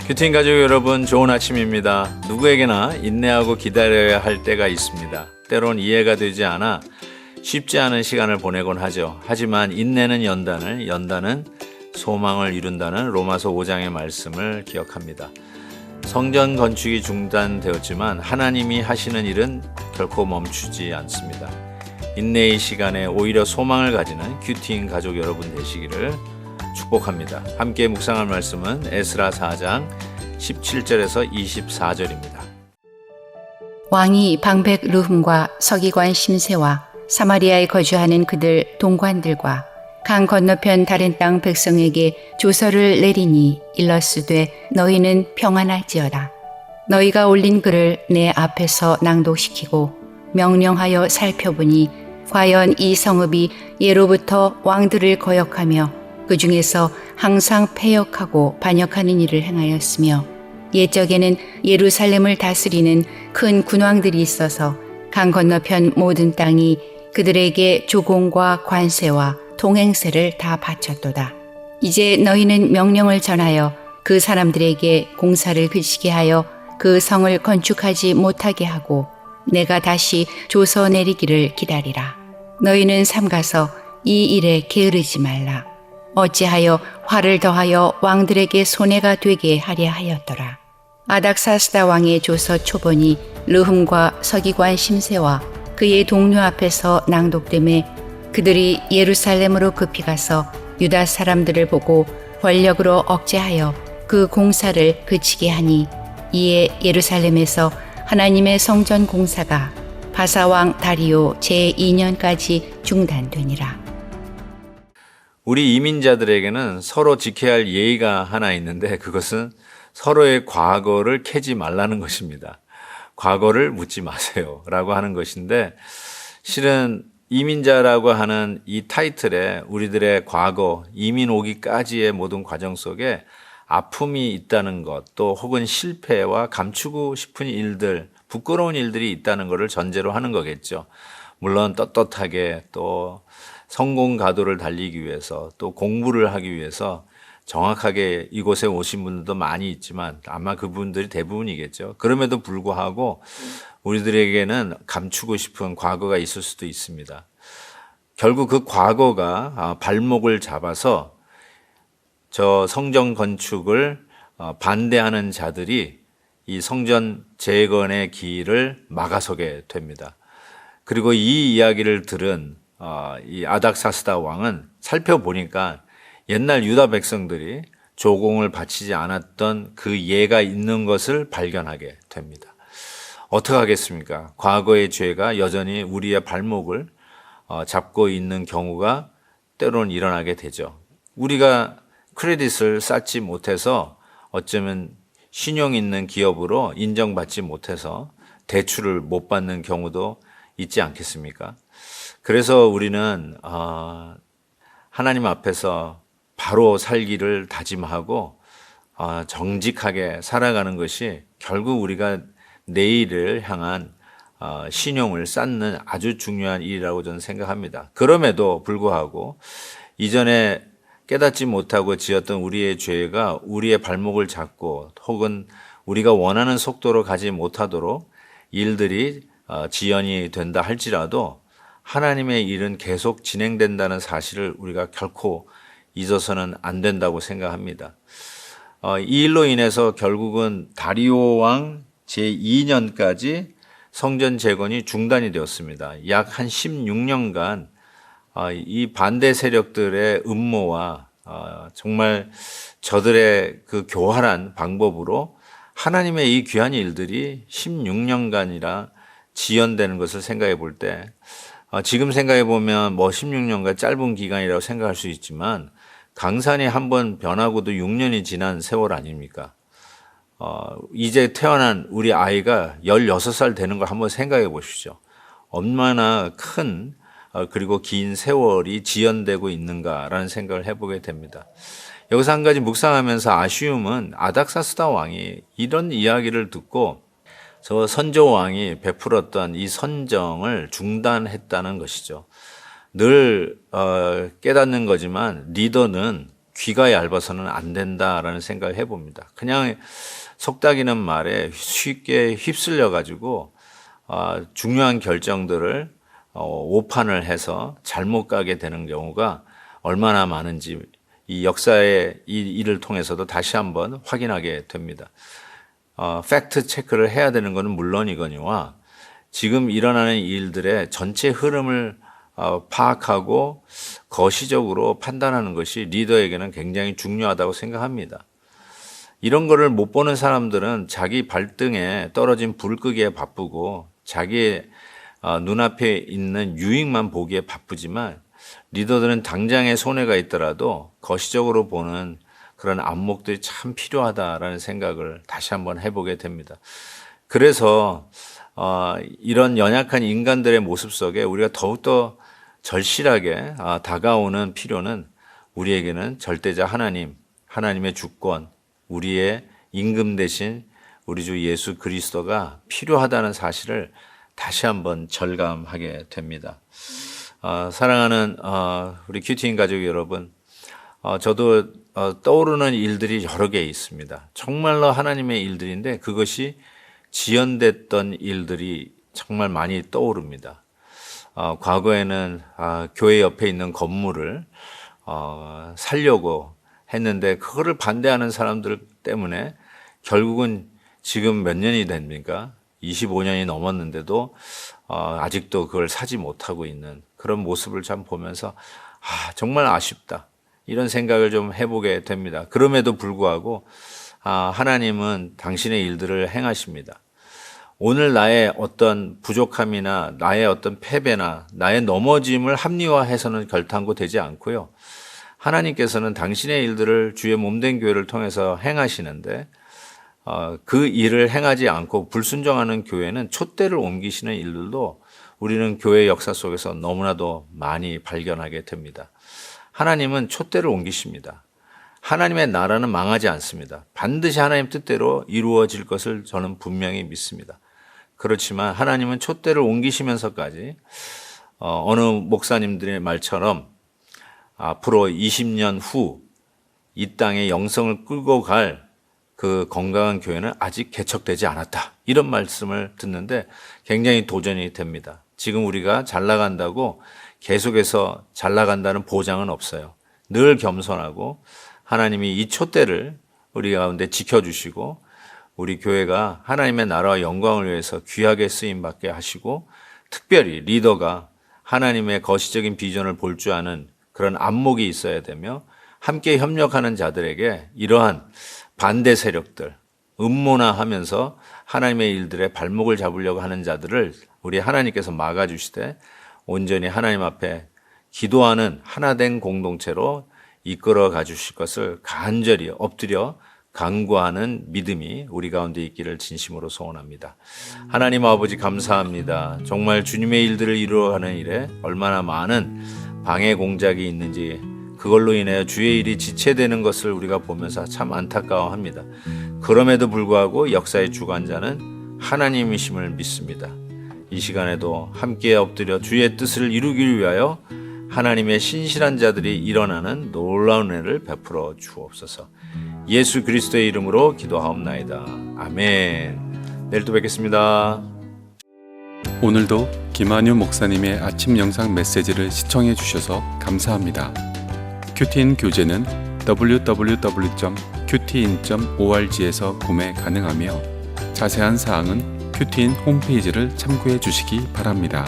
큐티인 가족 여러분, 좋은 아침입니다. 누구에게나 인내하고 기다려야 할 때가 있습니다. 때론 이해가 되지 않아 쉽지 않은 시간을 보내곤 하죠. 하지만 인내는 연단을, 연단은 소망을 이룬다는 로마서 5장의 말씀을 기억합니다. 성전 건축이 중단되었지만 하나님이 하시는 일은 결코 멈추지 않습니다. 인내의 시간에 오히려 소망을 가지는 큐티인 가족 여러분 되시기를 축복합니다. 함께 묵상할 말씀은 에스라 4장 17절에서 24절입니다. 왕이 방백 르훔과 서기관 심세와 사마리아에 거주하는 그들 동관들과 강 건너편 다른 땅 백성에게 조서를 내리니 일러스되 너희는 평안할지어다. 너희가 올린 글을 내 앞에서 낭독시키고 명령하여 살펴보니 과연 이 성읍이 예로부터 왕들을 거역하며 그 중에서 항상 패역하고 반역하는 일을 행하였으며 옛적에는 예루살렘을 다스리는 큰 군왕들이 있어서 강 건너편 모든 땅이 그들에게 조공과 관세와 통행세를 다 바쳤도다. 이제 너희는 명령을 전하여 그 사람들에게 공사를 그치게 하여 그 성을 건축하지 못하게 하고 내가 다시 조서 내리기를 기다리라. 너희는 삼가서 이 일에 게으르지 말라. 어찌하여 화를 더하여 왕들에게 손해가 되게 하려 하였더라. 아닥사스다 왕의 조서 초본이 르훔과 서기관 심세와 그의 동료 앞에서 낭독되매 그들이 예루살렘으로 급히 가서 유다 사람들을 보고 권력으로 억제하여 그 공사를 그치게 하니 이에 예루살렘에서 하나님의 성전 공사가 바사왕 다리오 제2년까지 중단되니라. 우리 이민자들에게는 서로 지켜야 할 예의가 하나 있는데 그것은 서로의 과거를 캐지 말라는 것입니다. 과거를 묻지 마세요 라고 하는 것인데 실은 이민자라고 하는 이 타이틀에 우리들의 과거, 이민 오기까지의 모든 과정 속에 아픔이 있다는 것, 또 혹은 실패와 감추고 싶은 일들, 부끄러운 일들이 있다는 것을 전제로 하는 거겠죠. 물론 떳떳하게 또 성공 가도를 달리기 위해서 또 공부를 하기 위해서 정확하게 이곳에 오신 분들도 많이 있지만 아마 그분들이 대부분이겠죠. 그럼에도 불구하고 우리들에게는 감추고 싶은 과거가 있을 수도 있습니다. 결국 그 과거가 발목을 잡아서 저 성전 건축을 반대하는 자들이 이 성전 재건의 길을 막아서게 됩니다. 그리고 이 이야기를 들은 이 아닥사스다 왕은 살펴보니까 옛날 유다 백성들이 조공을 바치지 않았던 그 예가 있는 것을 발견하게 됩니다. 어떻게 하겠습니까? 과거의 죄가 여전히 우리의 발목을 잡고 있는 경우가 때로는 일어나게 되죠. 우리가 크레딧을 쌓지 못해서 어쩌면 신용 있는 기업으로 인정받지 못해서 대출을 못 받는 경우도 있지 않겠습니까? 그래서 우리는 하나님 앞에서 바로 살기를 다짐하고 정직하게 살아가는 것이 결국 우리가 내일을 향한 신용을 쌓는 아주 중요한 일이라고 저는 생각합니다. 그럼에도 불구하고 이전에 깨닫지 못하고 지었던 우리의 죄가 우리의 발목을 잡고 혹은 우리가 원하는 속도로 가지 못하도록 일들이 지연이 된다 할지라도 하나님의 일은 계속 진행된다는 사실을 우리가 결코 잊어서는 안 된다고 생각합니다. 이 일로 인해서 결국은 다리오 왕 제2년까지 성전 재건이 중단이 되었습니다. 약 한 16년간 이 반대 세력들의 음모와 정말 저들의 그 교활한 방법으로 하나님의 이 귀한 일들이 16년간이나 지연되는 것을 생각해 볼 때 지금 생각해 보면 16년간 짧은 기간이라고 생각할 수 있지만 강산이 한번 변하고도 6년이 지난 세월 아닙니까? 이제 태어난 우리 아이가 16살 되는 걸 한번 생각해 보십시오. 얼마나 큰 그리고 긴 세월이 지연되고 있는가라는 생각을 해보게 됩니다. 여기서 한 가지 묵상하면서 아쉬움은 아닥사스다 왕이 이런 이야기를 듣고 저 선조 왕이 베풀었던 이 선정을 중단했다는 것이죠. 늘 깨닫는 거지만 리더는 귀가 얇아서는 안 된다라는 생각을 해봅니다. 그냥 속닥이는 말에 쉽게 휩쓸려 가지고 중요한 결정들을 오판을 해서 잘못 가게 되는 경우가 얼마나 많은지 이 역사의 이 일을 통해서도 다시 한번 확인하게 됩니다. 팩트 체크를 해야 되는 것은 물론이거니와 지금 일어나는 일들의 전체 흐름을 파악하고 거시적으로 판단하는 것이 리더에게는 굉장히 중요하다고 생각합니다. 이런 거를 못 보는 사람들은 자기 발등에 떨어진 불 끄기에 바쁘고 자기의 눈앞에 있는 유익만 보기에 바쁘지만 리더들은 당장에 손해가 있더라도 거시적으로 보는 그런 안목들이 참 필요하다라는 생각을 다시 한번 해보게 됩니다. 그래서 이런 연약한 인간들의 모습 속에 우리가 더욱더 절실하게 다가오는 필요는 우리에게는 절대자 하나님, 하나님의 주권, 우리의 임금 대신 우리 주 예수 그리스도가 필요하다는 사실을 다시 한번 절감하게 됩니다. 사랑하는 우리 큐티인 가족 여러분, 저도 떠오르는 일들이 여러 개 있습니다. 정말로 하나님의 일들인데 그것이 지연됐던 일들이 정말 많이 떠오릅니다. 과거에는 교회 옆에 있는 건물을 살려고 했는데 그거를 반대하는 사람들 때문에 결국은 지금 몇 년이 됩니까? 25년이 넘었는데도 아직도 그걸 사지 못하고 있는 그런 모습을 참 보면서 정말 아쉽다. 이런 생각을 좀 해보게 됩니다. 그럼에도 불구하고 하나님은 당신의 일들을 행하십니다. 오늘 나의 어떤 부족함이나 나의 어떤 패배나 나의 넘어짐을 합리화해서는 결탄코 되지 않고요. 하나님께서는 당신의 일들을 주의 몸된 교회를 통해서 행하시는데 그 일을 행하지 않고 불순종하는 교회는 촛대를 옮기시는 일들도 우리는 교회 역사 속에서 너무나도 많이 발견하게 됩니다. 하나님은 촛대를 옮기십니다. 하나님의 나라는 망하지 않습니다. 반드시 하나님 뜻대로 이루어질 것을 저는 분명히 믿습니다. 그렇지만 하나님은 촛대를 옮기시면서까지 어느 목사님들의 말처럼 앞으로 20년 후 이 땅에 영성을 끌고 갈 그 건강한 교회는 아직 개척되지 않았다. 이런 말씀을 듣는데 굉장히 도전이 됩니다. 지금 우리가 잘 나간다고 계속해서 잘 나간다는 보장은 없어요. 늘 겸손하고 하나님이 이 촛대를 우리 가운데 지켜주시고 우리 교회가 하나님의 나라와 영광을 위해서 귀하게 쓰임받게 하시고 특별히 리더가 하나님의 거시적인 비전을 볼 줄 아는 그런 안목이 있어야 되며 함께 협력하는 자들에게 이러한 반대 세력들, 음모나하면서 하나님의 일들에 발목을 잡으려고 하는 자들을 우리 하나님께서 막아주시되 온전히 하나님 앞에 기도하는 하나된 공동체로 이끌어 가주실 것을 간절히 엎드려 간구하는 믿음이 우리 가운데 있기를 진심으로 소원합니다. 하나님 아버지 감사합니다. 정말 주님의 일들을 이루어가는 일에 얼마나 많은 방해 공작이 있는지 그걸로 인해 주의 일이 지체되는 것을 우리가 보면서 참 안타까워합니다. 그럼에도 불구하고 역사의 주관자는 하나님이심을 믿습니다. 이 시간에도 함께 엎드려 주의 뜻을 이루기 위하여 하나님의 신실한 자들이 일어나는 놀라운 은혜를 베풀어 주옵소서. 예수 그리스도의 이름으로 기도하옵나이다. 아멘. 내일 또 뵙겠습니다. 오늘도 김한유 목사님의 아침 영상 메시지를 시청해 주셔서 감사합니다. 큐티인 교재는 www.qtin.org에서 구매 가능하며 자세한 사항은 큐티인 홈페이지를 참고해 주시기 바랍니다.